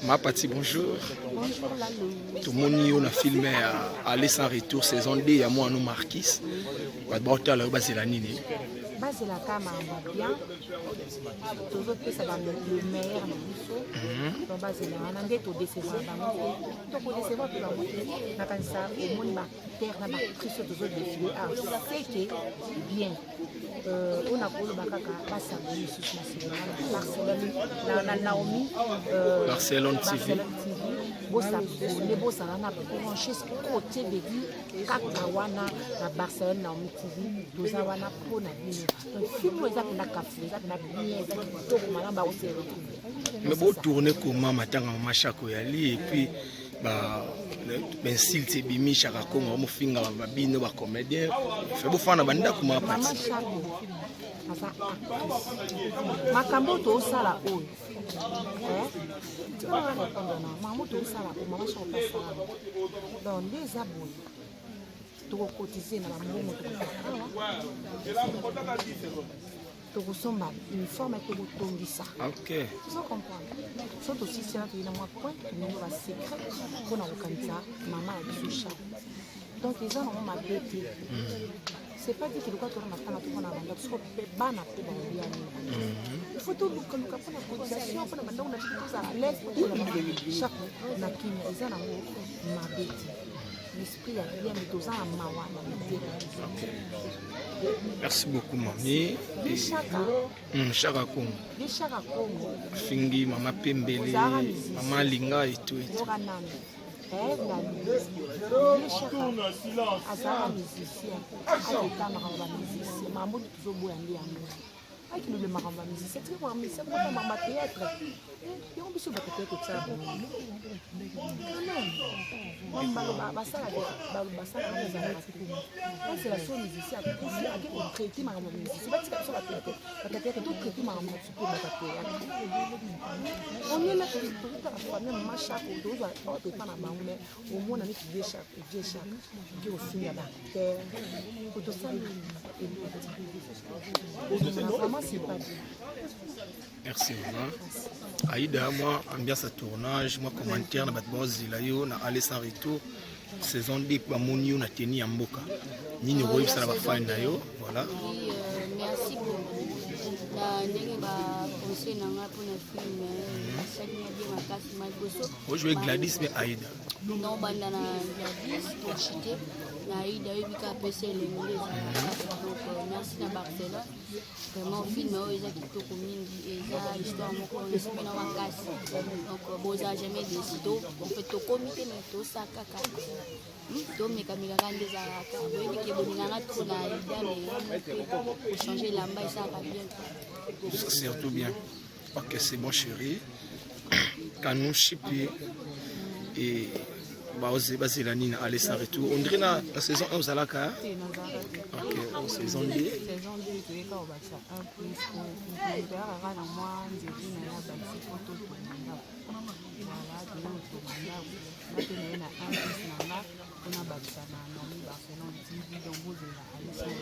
Ma Pati, bonjour. Bonjour Lalo. Tout le monde a filmé Aller sans retour saison 2 il y a moi nous Marquis. Pas de bataille là bas la nini. Base la cama bien. Toujours que ça va le meilleur dans le donc base là on a des taux de décevoir donc on décevoir tout le monde. Na kanisa au monde ba terre na ba triche toujours défiler. Ah c'est que bien. On a pour le bakaka basa boni sous Barcelone na Naomi Barcelone TV. Bossa les bossa na branché côté de vie kakawana na Barcelone Naomi TV doza wana pona bino donc film eza na kafu eza na bien eza to malamba au se retrouver mais beau tourner comment matanga machako yali et puis ben style c'est bimi chaka kongo mo finga ba bino ba comédien fait beau fana banda kuma Pati makambo to sala oyo makambo to sala oyo mama shaka sala donc les abonnés to cotiser na mbongo to kusomba uniforme to kutongisa. OK. Vous comprenez? Surtout aussi c'est là qu'il y a moins point nous va secret pour nous candidat maman a biso. Donc les gens ont ma bête. C'est pas dit que le cas on a pas tout on a mandé parce que bana pour bien. Il faut tout que nous capons la cotisation pour nous on a tout ça à l'aise pour chaque na kinya les gens ont ma bête. L'esprit a bien mis dans un mawa. Merci beaucoup mamie. Chaka Kongo. Les Chaka Kongo. Fingi mama Pembele, mama Linga et tout. Azara musicien, azeka maramba musicien, mambo toujours boya ndi yango. Aki le maramba musicien, c'est quoi musicien pour mama théâtre. Et on biso ba théâtre ça bon. Non. Mamba basala basala na zara. C'est la seule musicien qui peut traiter maramba musicien. C'est pas ça sur la théâtre, tout traiter maramba super ba théâtre. On est là pour la famille macha pour doza, on peut pas na bango mais au moins on a qui chaque qui au fond là terre pour tout ça vraiment c'est pas bien. Merci maman. Aïda moi ambiance à tournage moi commentaire na bat bozi la yo na Aller sans retour saison 2 ba moni yo na teni ya mboka nini royo sala ba fan na yo voilà. Merci beaucoup. La ndenge ba conseil na nga pour na film chaque bien makasi magoso. Vous jouez Gladys mais Aïda. Non banda na Gladys pour chiter na Aïda yobika PC l'anglais. Donc merci na Barcelone. Vraiment film eza kitoko mingi eza histoire moko na semaine makasi. Donc boza jamais décido on fait to comité mais to sakaka. To mekamika kande za ka. Boyebi ke boninga to na Aïda mais pour changer lamba ça va bien. Surtout bien. Ok, c'est bon chérie. Quand nous chipi et la nina Aller sans retour. On dirait la saison 1 aux Alaka. Ok, saison 2. Saison 2 tu es quand on va ça un plus pour à la moi nzeki na ya basi photo to manga. Voilà, tu es au manga. Maintenant na un plus nanga on a bakisa na Naomi Barcelone TV donc vous Aller sans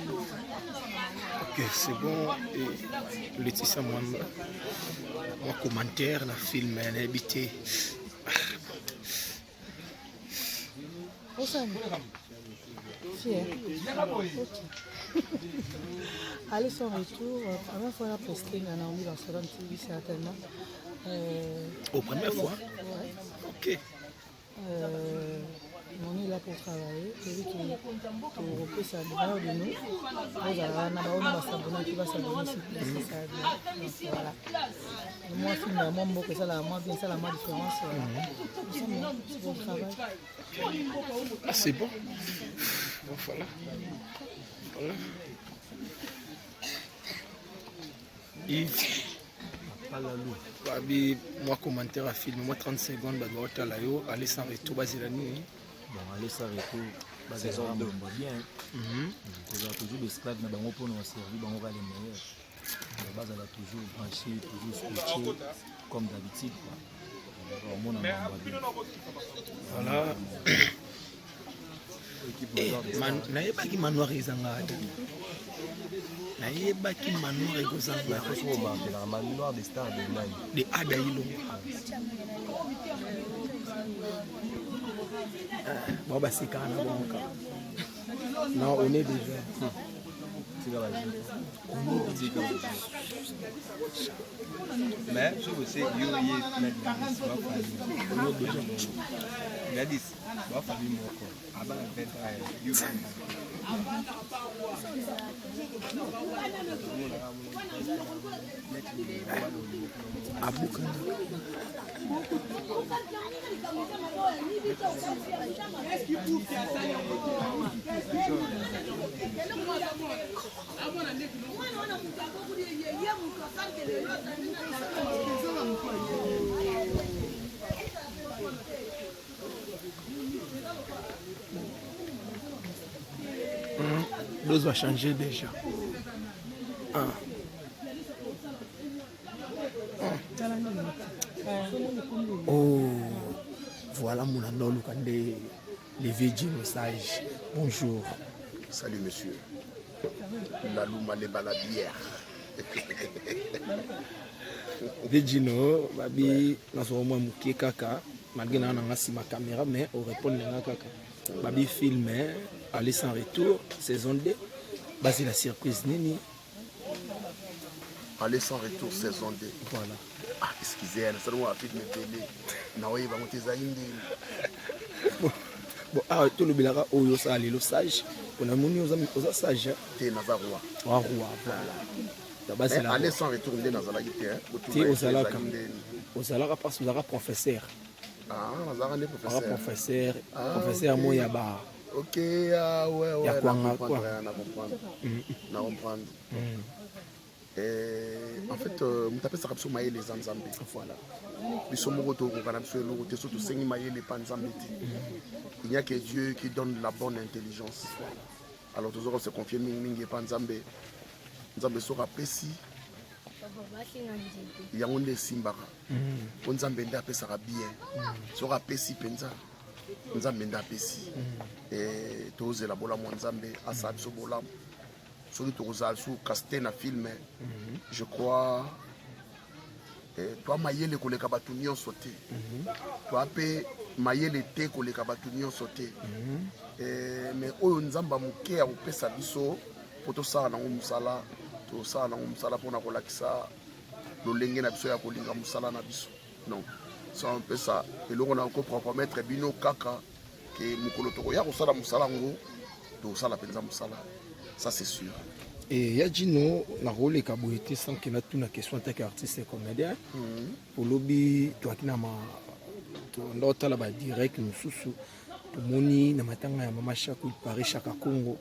retour. Ok, c'est bon. Et Laetitia Mwamba, moi commentaire na film elle a habité. Aller sans retour, première fois la posting à Naomi Barcelone TV certainement. Aux première fois? Ouais. Ok. On est là pour travailler, celui qui repose sa demeure de nous. On va s'abonner, qui va s'abonner sur ça. Voilà. Moi, film, moi, beaucoup ça, moi, bien ça, la moi différence. C'est pour le travail. Ah, c'est bon. Bon, voilà. Voilà. Yves. Moi, commentaire à film, moi 30 secondes, Aller sans retour, Basilani. Bon, Aller sans retour, saison 2, bien. Il y a toujours des stades pour nous servir, on va les meilleurs. La base, elle a toujours branché, toujours scotché, comme d'habitude. Voilà. nayebaki manoir ezanga ata nayebaki manoir ekozanga manoir des stars de nani de ada ilongo bon basekaka na bonka non on est déjà mais je veux dire Gladys va famille moko abana penta you abuka L'ose va changer déjà. Oh, voilà mon anolo quand les végétaux sages. Bonjour. Salut monsieur. La louma les baladières. Végétaux, babi, nous sommes au Mouké Kaka. Malgré que nous avons ma caméra, mais on répond à Kaka. Babi film, aller sans retour, saison 2. Basé la surprise Nini. Aller sans retour, saison 2. Voilà. Ah, excusez, nous sommes à la de télé. Nous avons monté ça. Bon, ah, tout le bilara, oh, ça allait le sage. On a moni aux sages. T'es Nazarwa. Voilà. Mais aller sans retour, on est dans la guitare. T'es aux alaka. Aux alaka parce que vous avez professeur. Ah, Nazarwa est professeur. Professeur. Professeur Moyaba. Ok, ah ouais, Il y a quoi on comprend. En fait, on t'appelle ça comme les Zanzambé. Voilà. Il n'y a que Dieu qui donne la bonne intelligence. Alors toujours on se confie Ming et Panzambé. Nzambe sera précis. Il y a un des Simbara. Nzambe nda sera bien. Sera précis penza. Nzambe nda précis. Et tous la bola Nzambe asad so bola. Celui qui sous casté na film. Je crois. Toi maïele ko le kabatunio sauté. Toi pe maïele te ko le kabatunio sauté. Mais oyo nzamba muke a opesa biso poto sala na musala to sala na musala pona ko lakisa lolenge na biso ya ko linga musala na biso. Non. Ça un peu ça et longo na ko compromettre bino kaka ke mukolo to ya ko sala musala ngo to sala penza musala. Ça c'est sûr. Et Yadjino, na rôle kaboité sans qu'il a tout la question en tant qu'artiste et comédien. Pour lobby, toi qui n'as pas là direct nous sous tout moni na matanga ya mama chaque Paris chaque Congo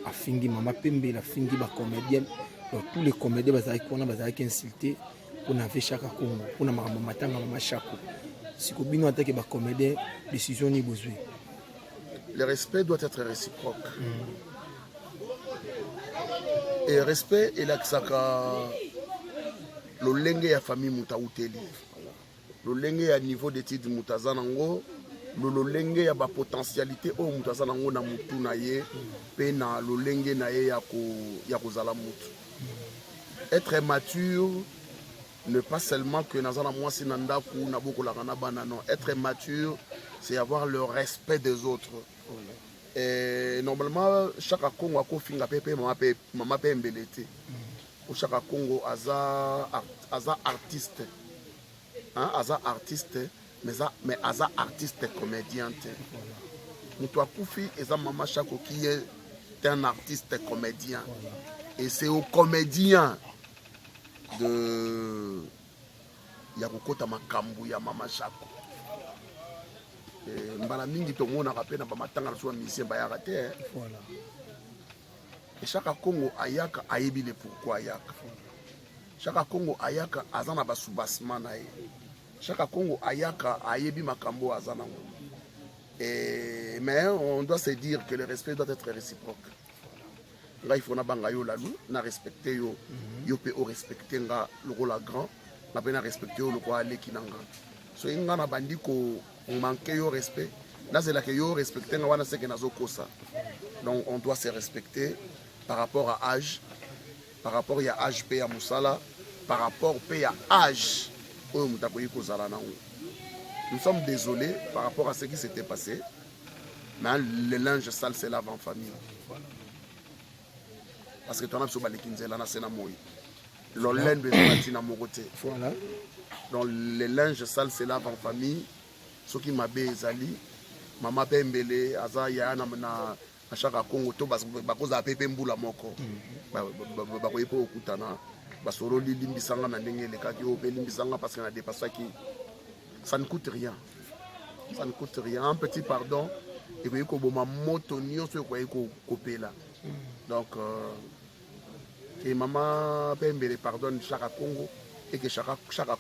a fingi mama pembe la fingi ba comédienne. Donc tous les comédiens bazaki kona bazaki insulté pour na chaque Congo pour na mama matanga mama chaque. Si ko bino en tant que ba comédien décision ni besoin. Le respect doit être réciproque. Et respect et l'aksaka le lenge ya famille mutauteli le lenge ya niveau d'étude mutazanango le lenge ya ba potentialité o mutazanango na mutu na ye pe na le lenge na ye ya kozala mutu. Être mature ne pas seulement que nazana mwasi na ndaku na bokola kana bana, non, être mature c'est avoir le respect des autres. Et normalement chaque Congo a kofinga pepe mama pe mbelete. Pour chaque Congo aza artiste. Hein, aza artiste mais aza artiste comédien. Muto akufi eza mama chako qui est un artiste comédien. Et c'est au comédien de yakokota makambu ya mama chako. Mbala mingi to mona rapena ba matanga so musicien ba yaka te. Voilà. Et chaque Congo ayaka ayebi le pourquoi ayaka. Chaque Congo ayaka azana ba soubassement na ye. Chaque Congo ayaka ayebi makambo azana. Mais on doit se dire que le respect doit être réciproque. Là il faut na banga yo la lou, na respecter yo. Yo pe o respecter nga le rôle grand, na pe na respecter yo le roi ale kinanga. So inga na bandiko on manque au respect nazela ke yo respecter nga wana seke nazo kosa. Donc on doit se respecter par rapport à âge, par rapport à âge pe ya musala, par rapport pe ya âge oyo mutakoyi kozala nango. Nous sommes désolés par rapport à ce qui s'était passé, mais le linge sale se lave en famille. Parce que tu as besoin de kinzela na sena moi. Le linge besoin na mokote. Voilà. Donc le linge sale se lave en famille. Ce qui m'a bé ezali, maman pembele aza ya na à chaque Congo to bakoza pepe mbula moko. Ba ko yepo okutana. Ba soro limbisanga na ndenge le kaki o pe limbisanga parce qu'on a dépassé qui. Ça ne coûte rien. Ça ne coûte rien. Un petit pardon. Et puis, il y a moto là. Donc, et maman Pembele pardonne chaque Congo. Et que chaque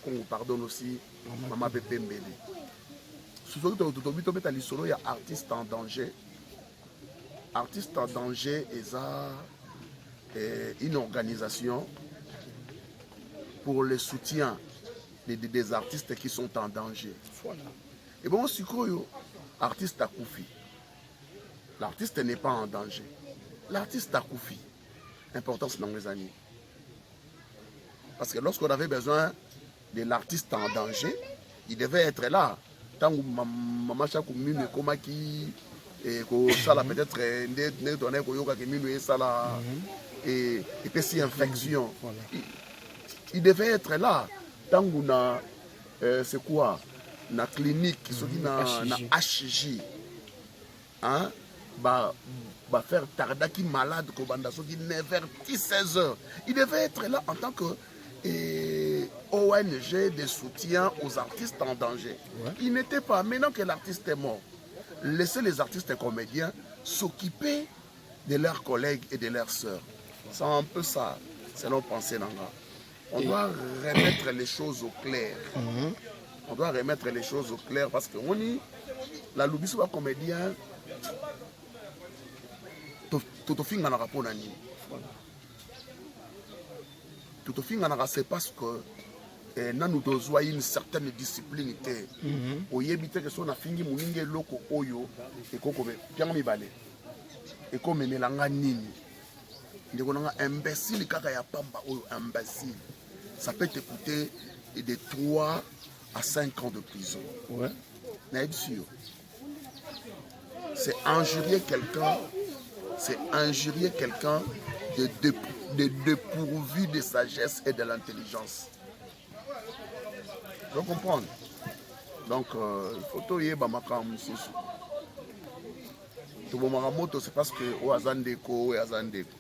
Congo pardonne aussi maman Pembele. Surtout que il y a artistes en danger. Artistes en danger, et une organisation pour le soutien des artistes qui sont en danger. Voilà. Et bon, si artiste a koufi. L'artiste n'est pas en danger. L'artiste a koufi. Importance dans les années. Parce que lorsqu'on avait besoin de l'artiste en danger, il devait être là. Tant que maman chaque minute comme qui et que ça là peut-être ne donner que yoga que minute ça là et puis si infection. Il devait être là. Tant que c'est quoi na clinique ce qui na HJ hein ba faire tardaki malade ko banda so qui 9h 16h il devait être là en tant que ONG de soutien aux artistes en danger. Ouais. Il n'était pas. Maintenant que l'artiste est mort, laissez les artistes et comédiens s'occuper de leurs collègues et de leurs sœurs. C'est un peu ça, c'est notre pensée Nanga. On doit remettre les choses au clair. On doit remettre les choses au clair parce que on y la lobby soit comédien tout fin na rapport nani. Tout fin na c'est parce que nous devons une certaine discipline té. Oyebite que son na fingi muninge loko oyo et koko bien mi balé. Et comme melanga nini. Ndeko nga imbécile kaka ya pamba oyo imbécile. Ça peut te coûter de 3 à 5 ans de prison. Ouais. N'êtes sûr. C'est injurier quelqu'un. C'est injurier quelqu'un de dépourvu de sagesse et de l'intelligence. Vous comprenez? Donc, il faut tout y aller tout le monde c'est parce que au Azandeko et Azandeko.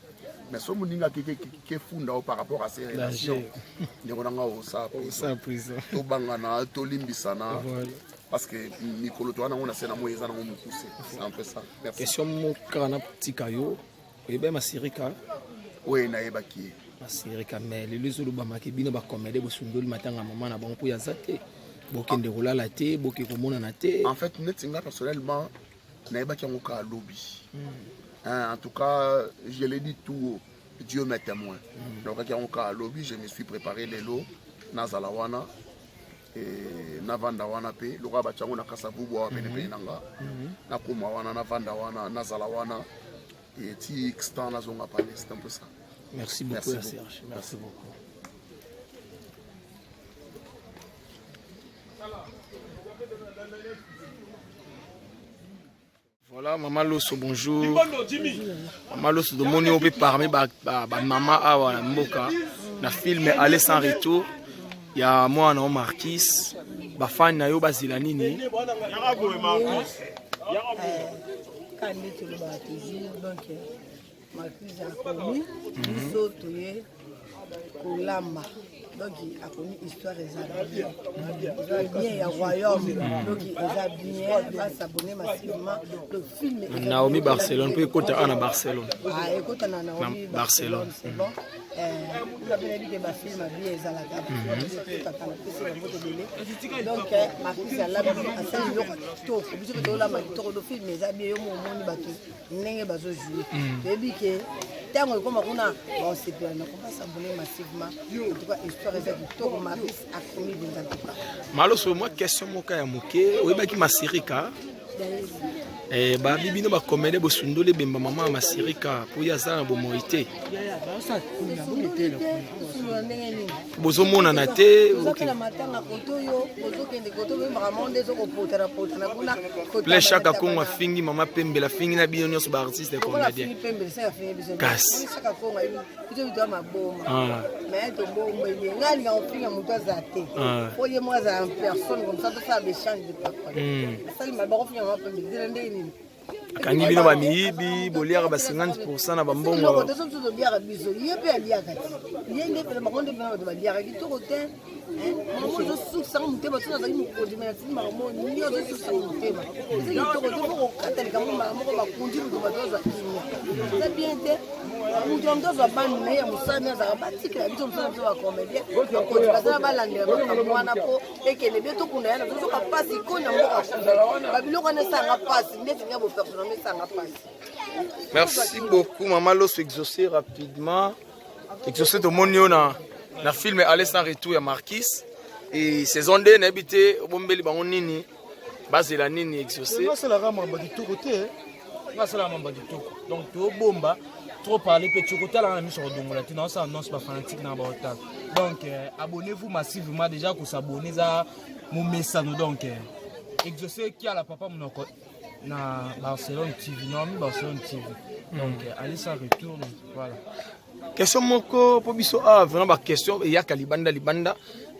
Mais ce moninga qui est funda par rapport à ces relations, nous avons ça prison. Tout bangana, tout limbisana. Parce que Nicolo Toana, on a c'est un peu ça. Question mon kana petit caillou. Oui ben ma sirika. Oui na ebaki. Ma sirika mais les autres ba makebina ba comédie bo sundoli matanga maman na banko ya zate. Bokende rola la té, boké komona na té. En fait, netinga personnellement na ebaki ngoka lobby. En tout cas, je l'ai dit tout, Dieu m'est témoin. Donc, quand lobby, je me suis préparé les lots, Nazalawana, et Navandawana, le roi Bachango, Nakasabubu, Benepenanga, Nakumawana, Navandawana, Nazalawana, et Tixtan, Nazonga Palais, c'est un peu ça. Merci beaucoup, Serge. Merci beaucoup. Voilà, Maman Loso, bonjour. Maman Loso, de mon peut parmi maman Awa Mboka. Na film Aller sans retour. Il y a moi, non, Marquis. Ba fan na yo bazilani ni. Quand tu le baptises, donc Marquis a connu, nous autres, Kolamba. Donc il a connu l'histoire des Arabiens. Il y a un royaume, donc il a bien, il va s'abonner massivement. Le film est Naomi Barcelone, puis écoute à Barcelone. Ah, écoute à Naomi Barcelone, c'est bon. Vous avez dit que ma fille m'a bien les Alagabes. Donc Marquis a l'habitude à faire le retour. Vous savez que là, le film est habillé au moment du bateau. Il n'est pas joué. Et puis que tant qu'on a bon c'est bien, on va s'abonner massivement. En tout cas, histoire est du tour Marquis a commis des antipas. Malo sur moi question moka ya moké, oui bah qui ma sirika. Babibi no bakomede bosundole bemba mama masirika po ya za na bomoite bozomona na te ple chaque kongo afingi mama pembela fingi na bino nyonso baartiste comédien kasi akangi bino bamiyibi boliaka ba 50% na bambongo Merci beaucoup, Maman Loso exaucé rapidement. Exaucé de mon na film Aller sans retour à Marquis. Et saison 2, n'a habité au Bombeli Bangonini. Basé la Nini exaucé. C'est la rame du tout côté. C'est la rame du tout. Donc, tu es bomba. Trop parler, petit côté, là, on a mis sur le dongle. Non, ça annonce pas fanatique dans le temps. Donc, abonnez-vous massivement déjà pour s'abonner à mon message. Donc, exaucé qui a la papa mon na Barcelone TV, non, Barcelone TV. Donc, allez sans retour, voilà. Question moko pour biso vraiment ba question il y a libanda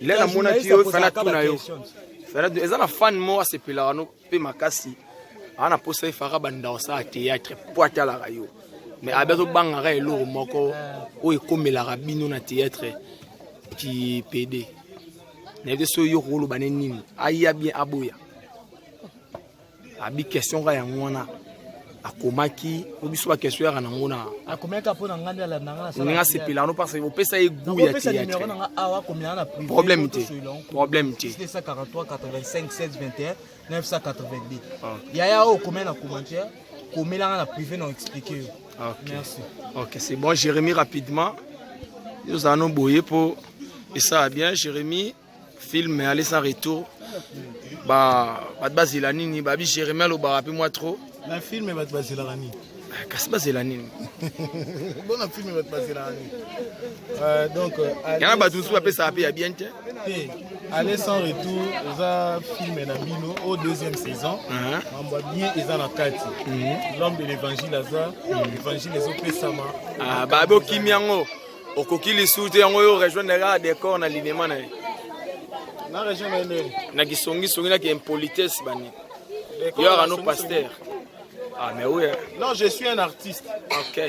il est la mona qui fait la tuna yo. Fait la fan mo a sepela no pe makasi. Ana posa ifara banda sa théâtre poata la rayo. Mais abezo bangara eloro moko o ekomela rabino na théâtre qui PD. Ne de so yo rolo baneni aya bien aboya. Abi question ga ya ngwana akomaki obiso ba question ya ngona akomeka pona nganda la ngana sala nga sepela no parce que opesa egu ya théâtre problème té c'est 143 85 16 21 982 yaya o komena commentaire komela na privé non expliquer. Merci. OK, c'est bon. Jérémy rapidement nous allons boyer pour et ça va bien Jérémy film Aller sans retour ba bazila nini babi Jérémy lo ba rappelle moi trop la film est bazila nini kasi bazila nini bon la film est bazila nini donc yana ba tout appelle ça ya bien té Aller sans retour ça film na bino au deuxième saison on voit bien ils en a 4 l'homme de l'évangile azar l'évangile les opesama babo kimiango okokili soute yango yo rejoindre la décor na linément na région na kisongi na ki impolitesse bani yo rano pasteur mais oui non je suis un artiste. OK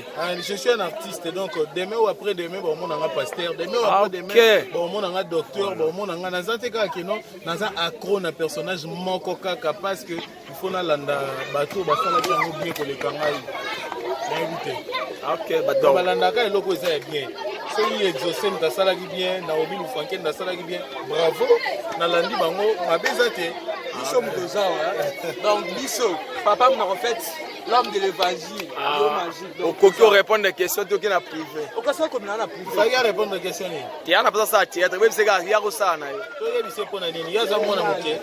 je suis un artiste donc demain ou après demain bon mon anga pasteur demain ou après demain bon mon anga docteur bon mon anga nazante ka keno naza accro na personnage moko kaka parce que il faut na landa bato ba sala yango bien ko le kangai OK bato balanda ka eloko eza bien c'est exaucé na sala ki bien na obi lu franken na sala ki bien bravo na landi bango mabezate biso mutozawa donc biso papa m'a refait l'homme de l'évangile au coco répondre des questions to na privé au cas comme na privé ça y a répondre des questions ni ti ana pasa sa théâtre même c'est gars ya ko sana yo to yebi se pona nini ya za mona moke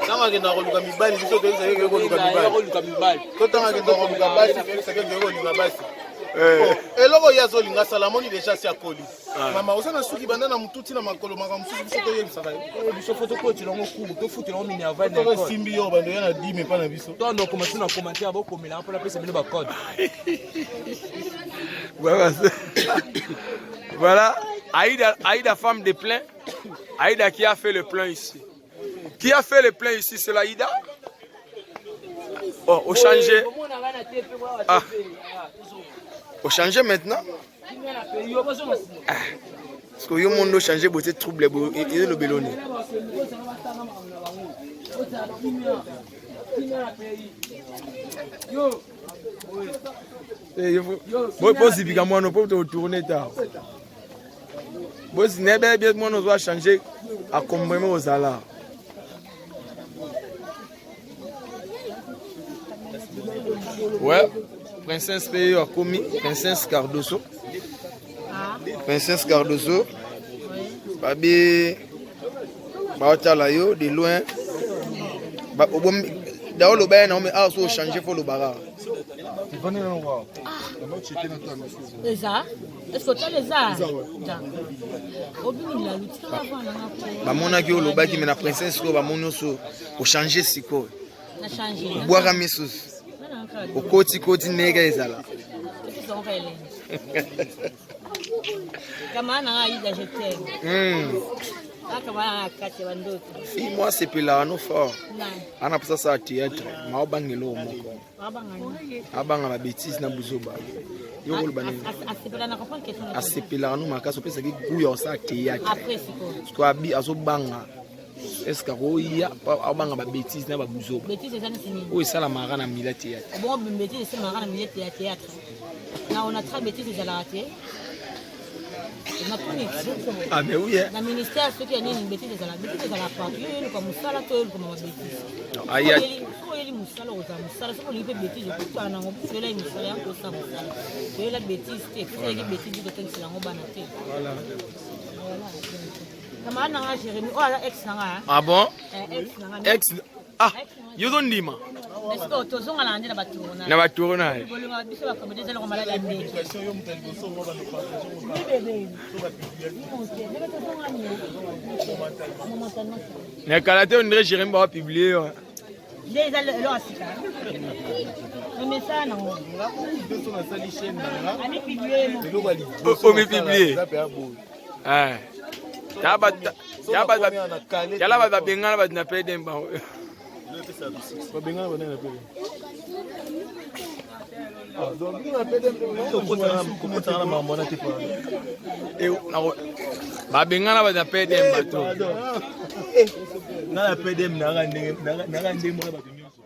tanga ke na ko luka mibali biso to yesa ke ko luka mibali to tanga ke to ko luka basi c'est que ko luka basi eloko ya zo linga salamoni déjà si akoli mama osana suki banda na mututi na makolo makambo suki biso to yebisaka biso photo ko ti longo kubu to futi longo mini avant na ko simbi yo bando ya na 10 mais pas na biso to ndo commencer na commenter abo komela pour la pesa bino ba code voilà Aïda femme de plein Aïda qui a fait le plein ici qui a fait le plein ici c'est l'Aïda oh au changer au changer maintenant parce que yo monde changer beauté trouble et le beloni moi pose bika moi no pour te tourner ta boss nebe bien moi no doit changer à comprendre aux ala ouais Princesse Pays a commis Princesse Cardoso. Princesse Cardoso. Babi Baotala yo de loin. D'ailleurs, le bain, mais ah, faut changer pour le barrage. Les arts? Est-ce que tu as les arts? Bah, mon aki, le bain qui met la princesse, bah, mon osso, au changer, c'est quoi? Boire à mes sous. Au côté, nègre, et ça là. Moi, c'est Pilano fort. On a ça à théâtre. Je suis en bêtise na buzoba. Yo ko lobana. Asepelano makaso pesa ki kuya sa théâtre. Après c'est quoi? Abi azobanga. Est-ce que roya abanga ba bêtise na ba buzoba. Bêtise ça ni. Oui, ça la mara na mila théâtre. Bon, bêtise c'est mara na mila théâtre. Là on a très bêtise de la rater. Ah mais oui. Le ministère ce qui a une bêtise de la partie comme ça là tout comme ma bêtise. Aïe. Il musala oza musala soko lipe bêtise pourtant na ngopela musala yango ça musala. Et la bêtise c'est que bêtise de temps c'est la ngobana te. Voilà. Kama na nga Jérémy oh la ex na nga. Ah bon? Ex ah yo don lima. Est-ce que tozonga na ndela baturona? Na baturona. Bolonga biso ba komedi zalo komala la ndenge. Yo mutali boso ngo ba no partage. Na kalate on dirait Jérémy va publier. Mais ça non. On me publier. Ah. Yala ba bengana ba na pede mba. Ba bengana ba na pede. Ah, donc on a pede mba. Ba bengana ba na pede mba to. Na pede mna nga ndenge mo ba nyonso.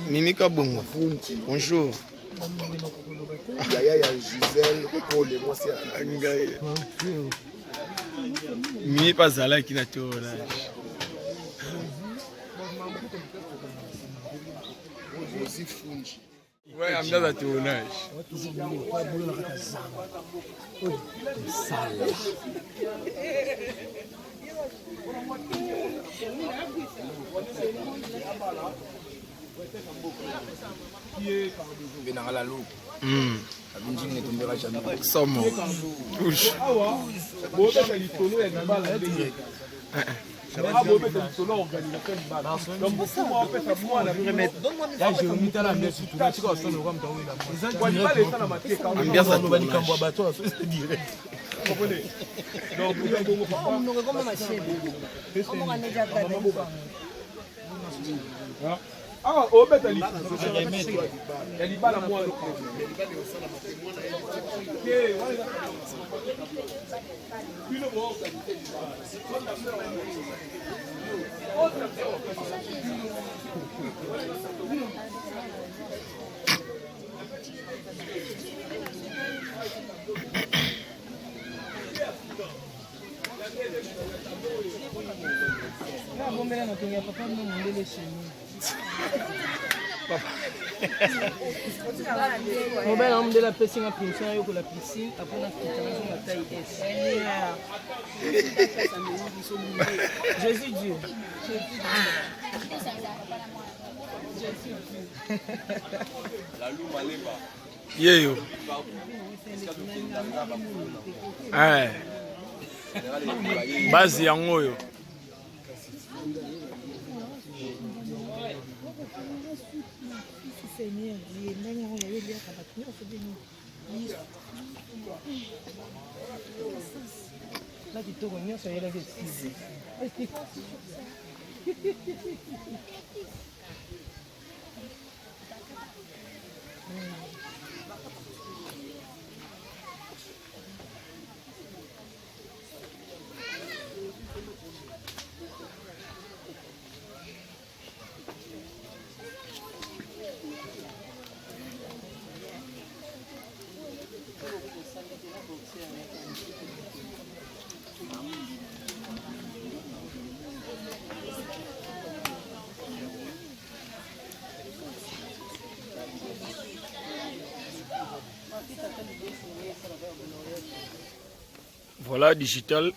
Mimika Bongo. Bonjour. Yaya Gisèle pour les mois c'est Mimi Pazala qui n'a tournage. Ouais, ambiance à tournage. Somo. Touche. Ah, au bête, elle est pas la moelle. Mobile homme de la piscine à pincer ou la piscine après la taille S. Jésus Dieu. Yeyo. Ah. Base yango yo. Seigneur, là tu te connais sur la vie. Voilà, digital.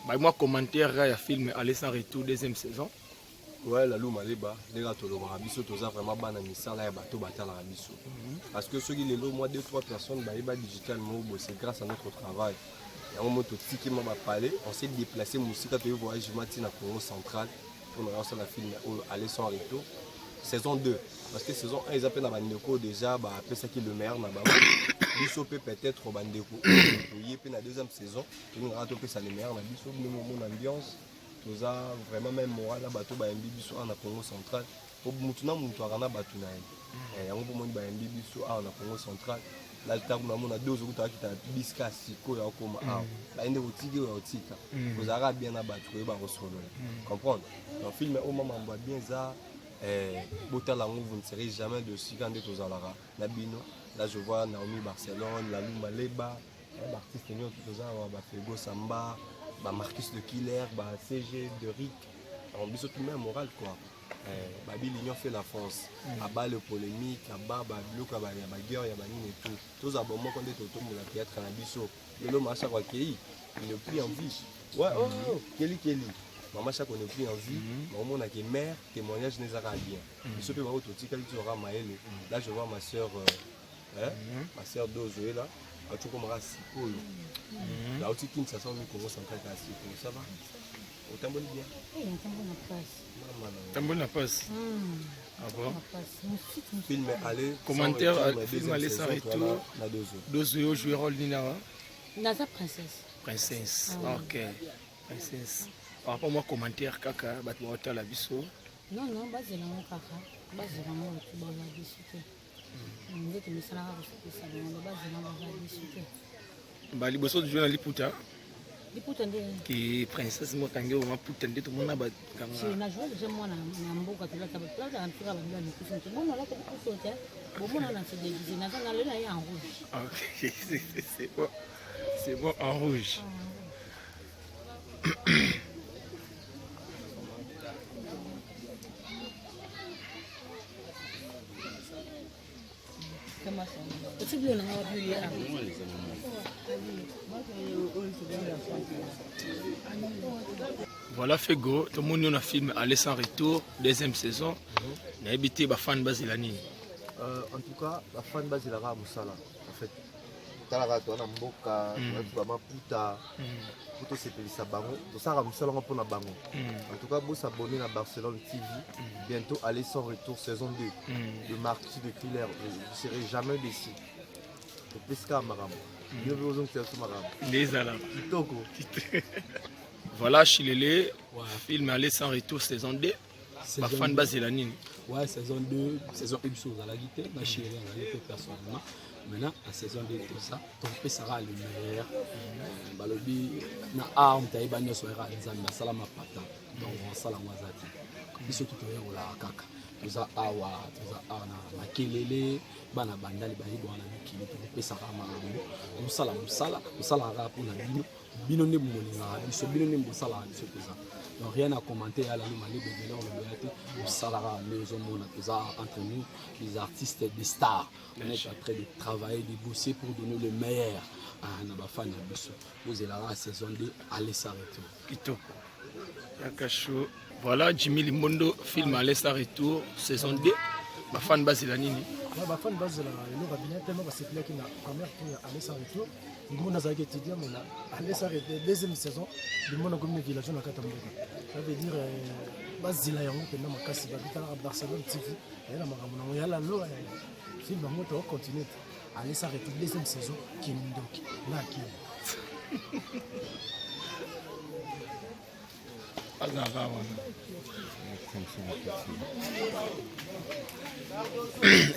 Bah, moi, commentaire, il y a film Aller sans retour, deuxième saison. Ouais, la lou maleba, les gars, tout le monde, biso, tout ça vraiment ban amisa là, bateau batal la biso. Parce que ceux qui les lots, moi 2-3 personnes, bah, digital, c'est grâce à notre travail. Il y a un moment où qui m'a parlé, on s'est déplacé, musique, tu voyage, je à Congo central pour nous lancer la film Aller sans retour. Saison 2, parce que saison 1, ils appellent à Bandeko déjà, bah, après ça qui est le meilleur, biso peut-être au Bandeko. Il y a la deuxième saison, nous avons ça le meilleur, biso, mon ambiance. Tout ça vraiment même moi là bateau ba mbibiso en Congo central pour mutuna muntu akana bato na ye yango pour moi ba mbibiso en Congo central là taku na mona deux jours ta biska siko ya koma ba ende otiki ya otika kozara bien na bato ko ba resolo comprendre dans film au moment ba bien ça botala ngo vous ne serez jamais de sikande to zalara na bino là je vois Naomi Barcelone la Luma Leba l'artiste nyo tout ça ba Fego Samba bah Marcus de Killer, bah CG de Rick, on biso tout même moral quoi. Babi l'union fait la France. Abat le polémique, abat bah bloc bah y a bagarre, y a banine et tout. Tous abonnements quand est autour de la théâtre à la biso. Le l'homme à chaque fois qu'il n'est plus en vie. Ouais Kelly. Maman chaque on n'est plus en vie. Maman on a qui mère, témoignage n'est pas bien. Biso peut voir autre petit qui aura Maël. Là je vois ma sœur Dozoé là. Tu commences là aussi qui ne s'assemble Congo central ça va au tambour bien tambour na passe ah bon film aller commentaire film aller sans retour Dozo jouer rôle nina Naza princesse ok princesse par rapport moi commentaire kaka bat ba la biso non bazela mo kaka bazela mo tu ba la biso ndeke misala ka kusisa ngo bazela mo biso ba liboso du jeu na liputa nde ki princesse mo tangi o maputa nde to mona ba kanga si na jouer déjà moi na mboka to la taba en tout cas ba ndani kusinto bon là ko kusote bon mona na se déguiser na nga le na ya en rouge ok c'est bon en rouge Voilà Fego, tout le monde a un film Aller sans retour, deuxième saison. On a habité les fans basilani. En tout cas, la fan basilara Moussala. En fait, Talara to na mboka, tu vas puta, puto sepelisa bango. To sara Moussala pour na bango. En tout cas, vous s'abonner à Barcelone TV. Bientôt Aller sans retour saison 2. Le Marquis de Killer, vous ne serez jamais déçus. Le Pesca Maram. Mieux besoin que c'est Maram. Les Alam. Kitoko. Voilà Chilele, film Aller sans retour saison 2. La fan basilani. Ouais, saison 2, saison 1 sur la guitare, ma chérie, on a été personnellement. Maintenant, la saison 2, tout ça, ton père sera le meilleur. Balobi, na arme, taïba, n'y a soit réalisable, na salama pata. Donc, on salama zati. Comme ça, tout est au la kaka. Tout ça, awa, tout ça, na kelele, bana bandali, bani, bana, mikili, ton père sera marabou. On salama pour la bino. Bino ne moulina, biso bino ne mosala, biso tout ça. Donc rien à commenter à la Lumali de on salara maison entre nous, les artistes des stars. On est en train de travailler, de bosser pour donner le meilleur à Nabafan Nabiso. Vous êtes là à saison 2, allez s'arrêter. Kitoko. Yakacho. Voilà Jimmy Limondo, film Allez s'arrêter, saison 2. Ma fan basilani. Ma fan basilani, il y a tellement de qui na première pour Allez s'arrêter. Le monde a étudié, mais Allez s'arrêter, deuxième saison, le monde a comme une village à Katamboka. Ça veut dire Basila Yango, qui est dans ma casse, à Barcelone TV, et là, il y a la loi, film à moto, on continue. Allez s'arrêter, deuxième saison, qui est Mindoki. Là, qui est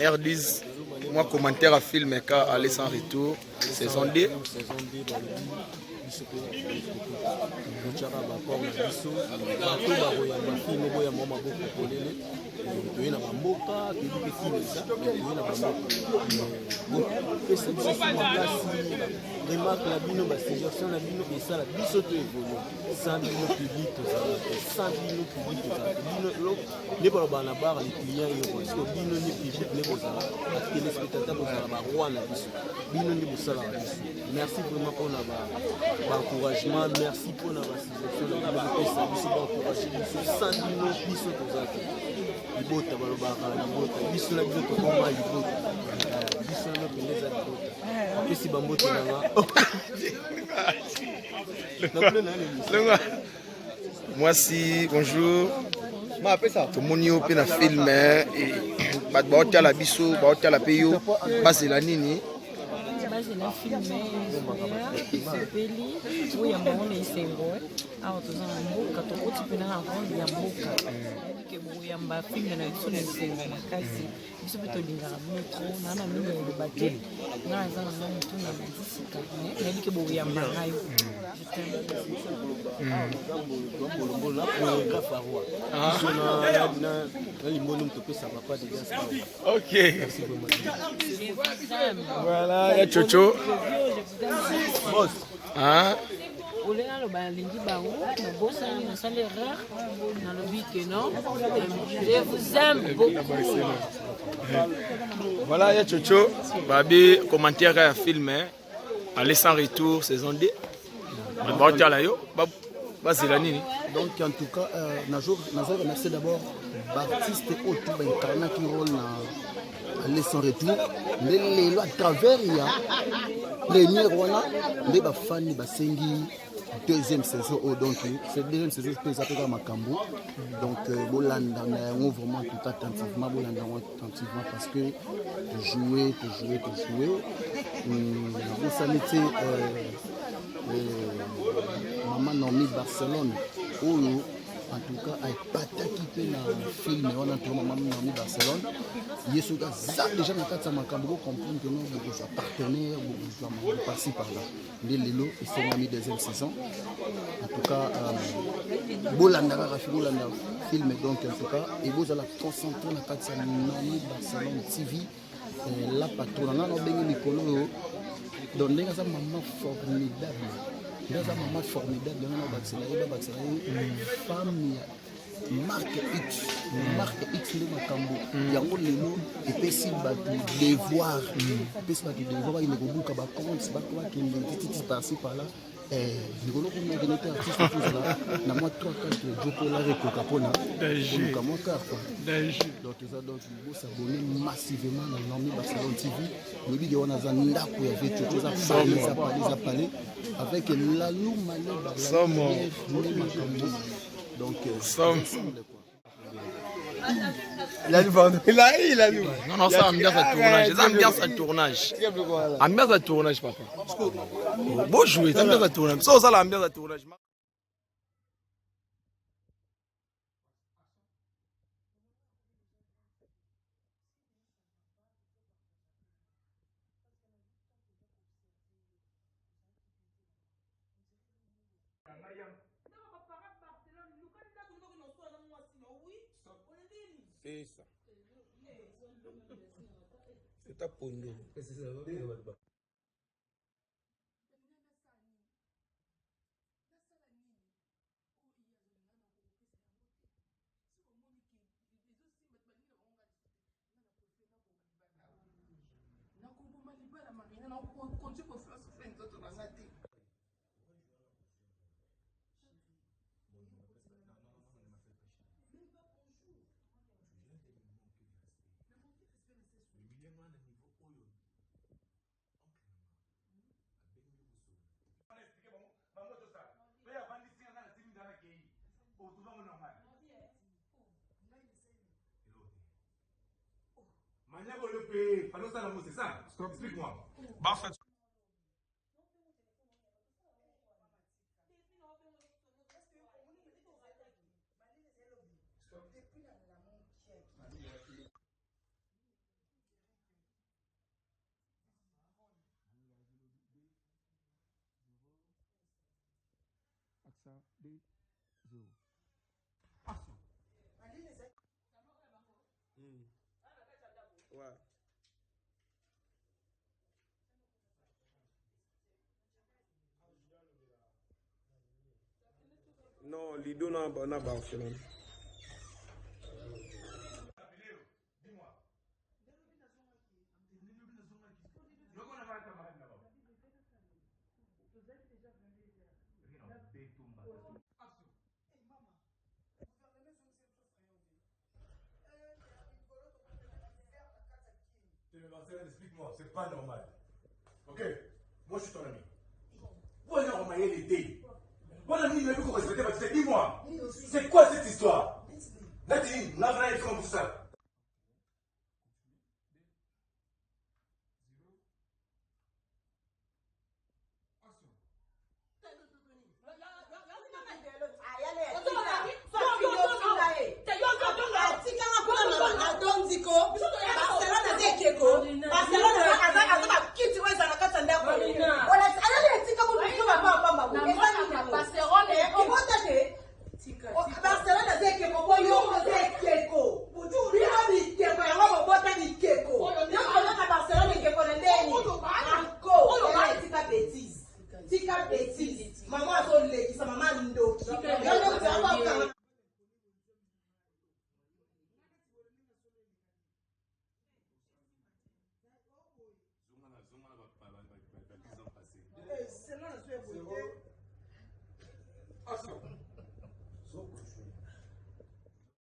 R10, moi commentaire à film et Aller sans retour, saison 2. toye na bamboka toyebi mpe kino eza toye na bamboka pesa biso makasi remarque na bino basuggestion na bino esala biso to évolue sans bino public tozala te sans bino public tozala te bino nde balobaka na bar les clients yo parce que bino nde public nde bozala batelespectateur bozala baroi na biso bino nde bosalaka biso merci vraiment mpona baencouragement merci mpona basuggestion na bino bopesa biso baencourage biso sans bino biso tozala te libota balobaka libota biso na bino tokoma libota biso na mokende eza libota apesi bambote nanga Mwasi, bonjour. Tomoni yo pe na film bato baotala biso baotala pe yo bazela nini bazela filme esepeli oyamba wana esengo awa toza na mboka tokoti mpena na grande ya mboka ke boyamba filme na biso na esengo makasi biso mpe tolingaka bino tro naa na mino eloba te nga aza nanga motu na bandisika nayebi ke boyamba ngai ok voilà ya Chocho olela aloba nalingi bango nabosani nasali erreur nalobi ke non je vous aime beaucoup. Voilà ya Chocho babi commentaire ya film aller sans retour saison 2 baotala yo bazela nini. Donc en tout cas nazo remercier d'abord l'artiste autour d'incarner qui rôle na aller sans retour mais lelo à travers ya première wana nde bafani basengi deuxième saison donc cette deuxième saison peut s'appeler Makambo donc bolanda na yango vraiment tout attentivement bolanda attentivement parce que jouer vous sanité maman Nomi Barcelone oyo en tout cas ayepataki mpe na film wana to maman Nomi Barcelone ye soki aza déjà na kati ya makambo comprendre que non bokozwa partenaire bokozwa parci par là nde lelo esengami deuxième saison en tout cas bolanda kaka bolanda film donc en tout cas ebozala concentré na kati ya Nomi Barcelone TV la patron nga na obenge mikolo oyo donc ndenge aza maman formidable ndeza maman formidable na bakisela femme ya marque X nde makambo yango lelo epesi bato devoir bakende kobuka bacompte bakende tititi parci parla likolo kuna kende te artiste tozala na mwa 3-4 jokola rekoka mpona koluka mwa carte donc eza donc bosabone massivement na Nomi Barcelone TV lobike wana aza ndako ya veto eza pale avec Lalou Maleba makambo donc non ça ambiance à tournage ça ambiance à tournage papa bon jouer ça ambiance à tournage ça l'ambiance à tournage. C'est ça. C'est ta pondo. Maniago le paye, pas ça l'amour, c'est ça. Explique-moi. Bah, fait. Non, Lido n'a pas Barcelone. Marcel, explique-moi, c'est pas normal. Ok? Moi je suis ton ami. Voilà, on m'a aidé. Voilà, il m'a vu qu'on respectait ma tête. Dis-moi, c'est quoi cette histoire? Nathalie, n'a rien fait comme ça. Barcelona